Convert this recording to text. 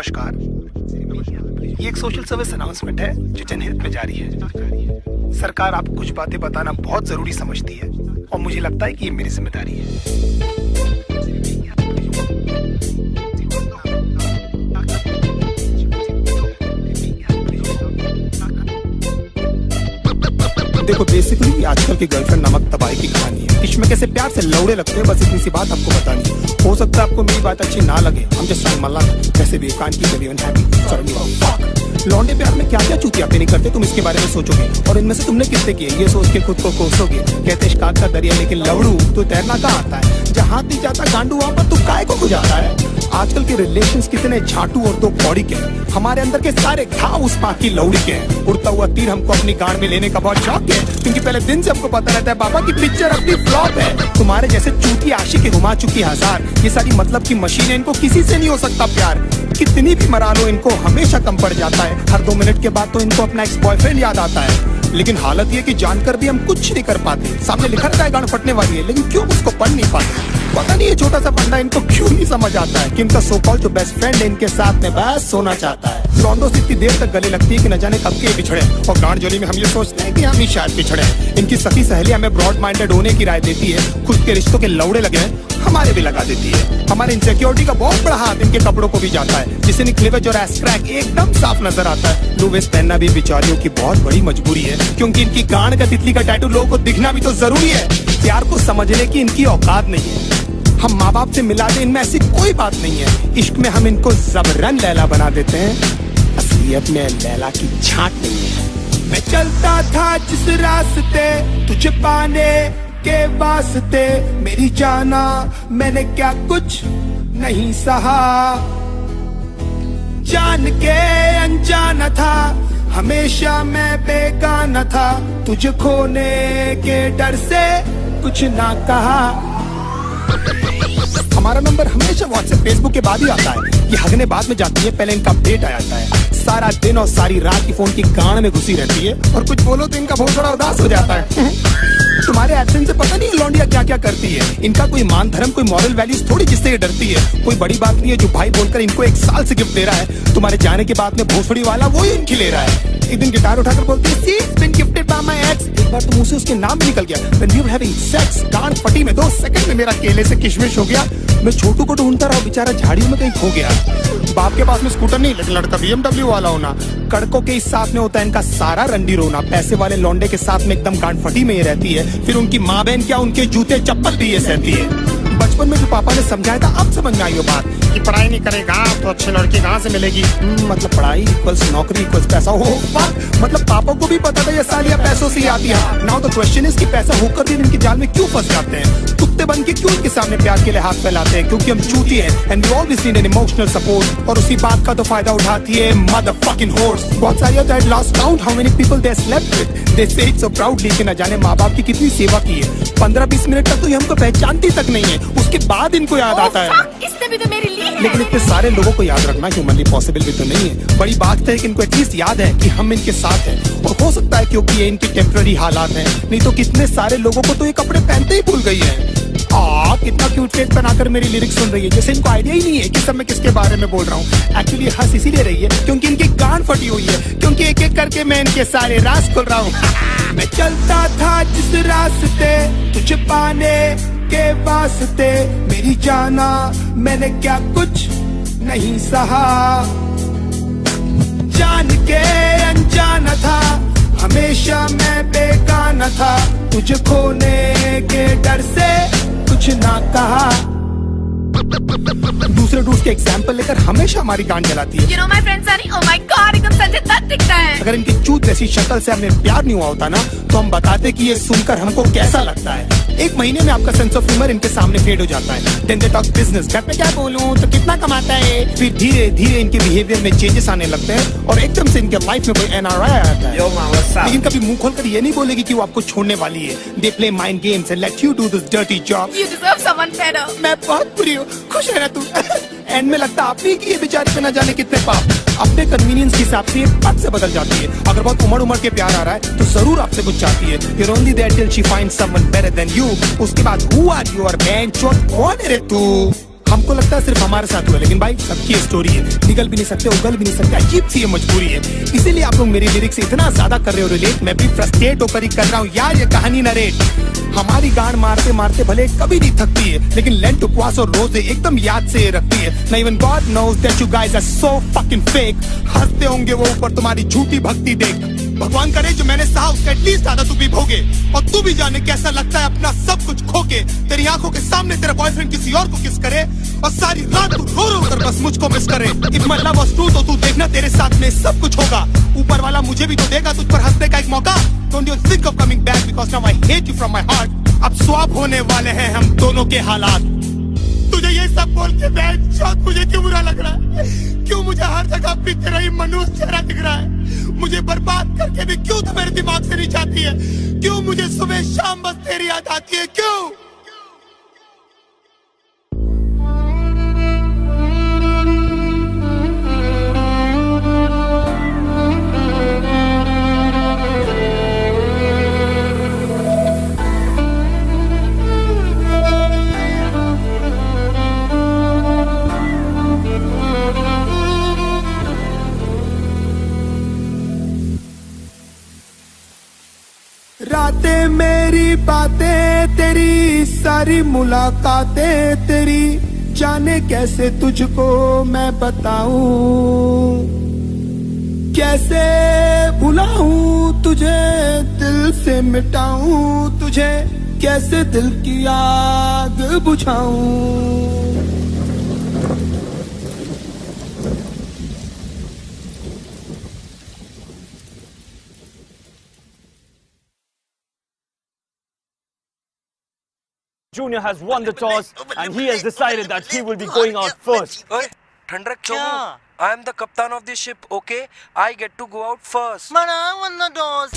नमस्कार। ये एक सोशल सर्विस अनाउंसमेंट है जो जनहित में जारी है। सरकार आपको कुछ बातें बताना बहुत जरूरी समझती है और मुझे लगता है कि ये मेरी जिम्मेदारी है। देखो बेसिकली आजकल की गर्लफ्रेंड नमक तबाही की कहानी है। इसमें कैसे प्यार से लौड़े लगते हैं, बस इतनी सी बात आपको बतानी है। हो सकता है आपको मेरी बात अच्छी ना लगे, हम जस्ट ट्राइंग माय लक। वैसे भी कान की कभी हैप्पी सॉरी। लौंडे प्यार में क्या क्या चूतियापे नहीं करते, तुम इसके बारे में सोचोगे और इनमें से तुमने कितने किए ये सोच के खुद को कोसोगे। कहते शिकार का दरिया लेकिन लवड़ू तो तैरना कहाँ आता है, जहाँ दी जाता गांडू वहां पर तू काय को गुजारता है। आजकल के रिलेशंस कितने झाटू और दो कौड़ी के, हमारे अंदर के सारे घाव उस पाक की लौड़ी के हैं। उड़ता हुआ तीर हमको अपनी गांड में लेने का बहुत शौक है, क्योंकि पहले दिन से हमको पता रहता है बाबा की पिक्चर अपनी फ्लॉप है। तुम्हारे जैसे चूती आशिक घुमा चुकी हजार, ये सारी मतलब की मशीन है, इनको किसी से नहीं हो सकता प्यार। कितनी भी मरा लो इनको हमेशा कम पड़ जाता है। हर 2 मिनट के बाद तो इनको अपना एक्स बॉयफ्रेंड याद आता है। लेकिन हालत ये कि जानकर भी हम कुछ नहीं कर पाते। सामने लिखा रहता है गांड फटने वाली है, लेकिन क्यों उसको पढ़ नहीं पाते। पता नहीं ये छोटा सा फंडा इनको क्यों नहीं समझ आता है कि इनका सो कॉल्ड जो बेस्ट फ्रेंड है इनके साथ में बस सोना चाहता है। लौंडों से इतनी देर तक गले लगती है कि न जाने कब के बिछड़े, और गांड जोली में हम ये सोचते हैं कि हम ही शायद पिछड़े। इनकी सखी सहेली हमें ब्रॉड माइंडेड होने की राय देती है, खुद के रिश्तों के लौड़े लगे हैं हमारे भी लगा देती है। हमारे इनसिक्योरिटी का बहुत बड़ा हाथ इनके कपड़ों को भी जाता है, जिससे निकलेवेज और एस क्रैक एकदम साफ नजर आता है। लो वेस्ट पहनना भी बेचारियों की बहुत बड़ी मजबूरी है, क्योंकि इनकी गांड का तितली का टैटू लोगों को दिखना भी तो जरूरी है। प्यार को समझने की इनकी औकात नहीं है, हम माँ बाप से मिला दे इनमें ऐसी कोई बात नहीं है। इश्क में हम इनको जबरन लैला बना देते हैं, असलियत में लैला की छांट नहीं है। मैं चलता था जिस रास्ते तुझे पाने के वास्ते, मेरी जाना मैंने क्या कुछ नहीं सहा। जान के अनजाना था हमेशा मैं बेगाना था, तुझे खोने के डर से कुछ ना कहा। हमारा नंबर हमेशा व्हाट्सएप फेसबुक के बाद ही आता है, ये हगने बाद में जाती है, पहले इनका अपडेट आ जाता है। सारा दिन और सारी रात की फोन की गांड में घुसी रहती है, और कुछ बोलो तो इनका बहुत बड़ा उदास हो जाता है। तुम्हारे एब्सेंस से पता नहीं लौंडिया क्या क्या करती है। इनका कोई मान धर्म कोई मॉरल वैल्यूज थोड़ी जिससे ये डरती है। कोई बड़ी बात नहीं है जो भाई बोलकर इनको 1 साल से गिफ्ट दे रहा है, तुम्हारे जाने के बाद में भोसड़ी वाला वो ही इनकी ले रहा है। एक दिन गिटार उठाकर बोलती है see it's been gifted by my ex. एक बार तो मुंह से उसके नाम भी निकल गया। When we were having sex गांड फटी में 2 सेकंड में मेरा केले से किशमिश हो गया। मैं छोटू को ढूंढता रहा, बेचारा झाड़ियों में कहीं खो गया। बाप के पास में स्कूटर नहीं, लेकिन लड़का BMW वाला होना। कड़कों के इस साथ में होता है इनका सारा रंडी रोना। पैसे वाले लौंडे के साथ में एकदम गांड फटी में ये रहती है, फिर उनकी माँ बहन क्या उनके जूते चप्पल भी ये सहती है। बचपन में जो पापा ने समझाया था अब समझ में आई वो बात कि पढ़ाई नहीं करेगा तो अच्छी लड़की कहाँ से मिलेगी। मतलब पढ़ाई इक्वल्स नौकरी इक्वल्स पैसा। हो मतलब पापा को भी पता था ये सालियां पैसों से आती है। नाउ द क्वेश्चन इज कि पैसा होकर भी इनके जाल में क्यों फंस जाते हैं। कुत्ते बन के क्यों इनके सामने प्यार के लिए हाथ फैलाते हैं, क्योंकि हम चूती हैं and we always need an emotional support. और उसी बात का तो फायदा उठाती है मदरफकिंग हॉर्स। बहुत सारी होता है lost count how many people they slept with, they say it so proudly कि न जाने माँ बाप की कितनी सेवा की है। 15-20 मिनट तक तो ये हमको पहचानती तक नहीं है, उसके बाद इनको याद आता है। इसने भी तो मेरे लिए है। लेकिन इतने सारे लोगों को याद रखना ह्यूमनली पॉसिबल भी तो नहीं है। बड़ी बात है कि इनको एटलीस्ट याद है कि हम इनके साथ हैं, और हो सकता है क्योंकि ये इनके टेम्पररी हालात हैं, नहीं तो कितने सारे लोगों को तो ये कपड़े पहनते ही भूल गई है। कितना क्यूट फेस बनाकर मेरी लिरिक्स सुन रही है, जैसे इनको आइडिया ही नहीं है कि सब मैं किसके बारे में बोल रहा हूँ। एक्चुअली हंस इसीलिए रही है क्योंकि इनकी गांड फटी हुई है, क्योंकि एक एक करके मैं इनके सारे राज खोल रहा हूँ। मैं चलता था जिस रास्ते तुझे पाने के वास्ते, मेरी जाना मैंने क्या कुछ नहीं सहा। जान के अनजाना था हमेशा मैं बेगाना था, तुझे खोने के डर से कुछ ना कहा। दूसरे डूड्स के एग्जाम्पल लेकर हमेशा हमारी गांड जलाती है। You know my friend Sunny, oh my God, एकदम संजय दत्त दिखता है। अगर इनकी चूत जैसी शक्ल से हमें प्यार नहीं हुआ होता ना, तो हम बताते कि ये सुनकर हमको कैसा लगता है। 1 महीने में आपका सेंस ऑफ ह्यूमर इनके सामने फेड हो जाता है। Then they talk business, घर पे क्या बोलूं तो कितना कमाता है। फिर धीरे धीरे इनके बिहेवियर में चेंजेस आने लगते हैं, और एकदम से इनके लाइफ में कोई NRI आ जाता है। लेकिन कभी मुंह खोलकर ये नहीं बोलेगी कि वो आपको छोड़ने वाली है। They play mind games and let you do this dirty job. You deserve someone better. मैं बहुत बुरी हूँ, खुश है ना तू। एंड में लगता आप ही कि ये बेचारे पे न जाने कितने पाप। अपने कन्वीनियंस के हिसाब से ये पद से बदल जाती है। अगर बहुत उमड़ के प्यार आ रहा है तो जरूर आपसे कुछ चाहती है। You're only there till she finds someone better than you. उसके बाद who are you और man चोट कौन है रे तू। हमको लगता है सिर्फ हमारे साथ हुआ, लेकिन भाई सबकी स्टोरी है। निकल भी नहीं सकते, उगल भी नहीं सकते, अजीब सी ये मजबूरी है। इसीलिए आप लोग मेरी लिरिक्स इतना ज्यादा कर रहे हो रिलेट, मैं भी फ्रस्ट्रेट होकर ही कर रहा हूँ यार ये कहानी नरेट। हमारी गांड मारते मारते भले कभी नहीं थकती है, लेकिन लेंट उपवास और रोजे एकदम याद से रखती है। ना even God knows that you guys are so fucking fake. हंसते होंगे वो ऊपर तुम्हारी झूठी भक्ति देख। भगवान करे जो मैंने सहा उसका एटलीस्ट आधा तू भी भोगे, और तू भी जाने कैसा लगता है अपना सब कुछ खोके। तेरी आंखों के सामने तेरा बॉयफ्रेंड किसी और को किस करे, और सारी रात तू रो रो कर बस मुझको मिस करे। If my love was true तो तू देखना तेरे साथ में सब कुछ होगा। ऊपर वाला मुझे भी तो देगा तुझ पर हंसने का एक मौका। Don't you think of coming back because now I hate you from my heart. अब स्वैप होने वाले हैं हम दोनों के हालात। तुझे ये सब बोल के बेंचौत मुझे क्यों बुरा लग रहा है? क्यों मुझे हर जगह अपनी तेरा ही मनुष्य चेहरा दिख रहा है? मुझे बर्बाद करके भी क्यों तू मेरे दिमाग से नहीं जाती है? क्यों मुझे सुबह शाम बस तेरी याद आती है? क्यों? रातें मेरी बातें तेरी, सारी मुलाकातें तेरी, जाने कैसे तुझको मैं बताऊं, कैसे भुलाऊं तुझे, दिल से मिटाऊं तुझे, कैसे दिल की आग बुझाऊं। Junior has won the toss and he has decided that he will be going out first. ओए ठंड रख क्या? I am the captain of the ship, okay? I get to go out first. But I won the toss.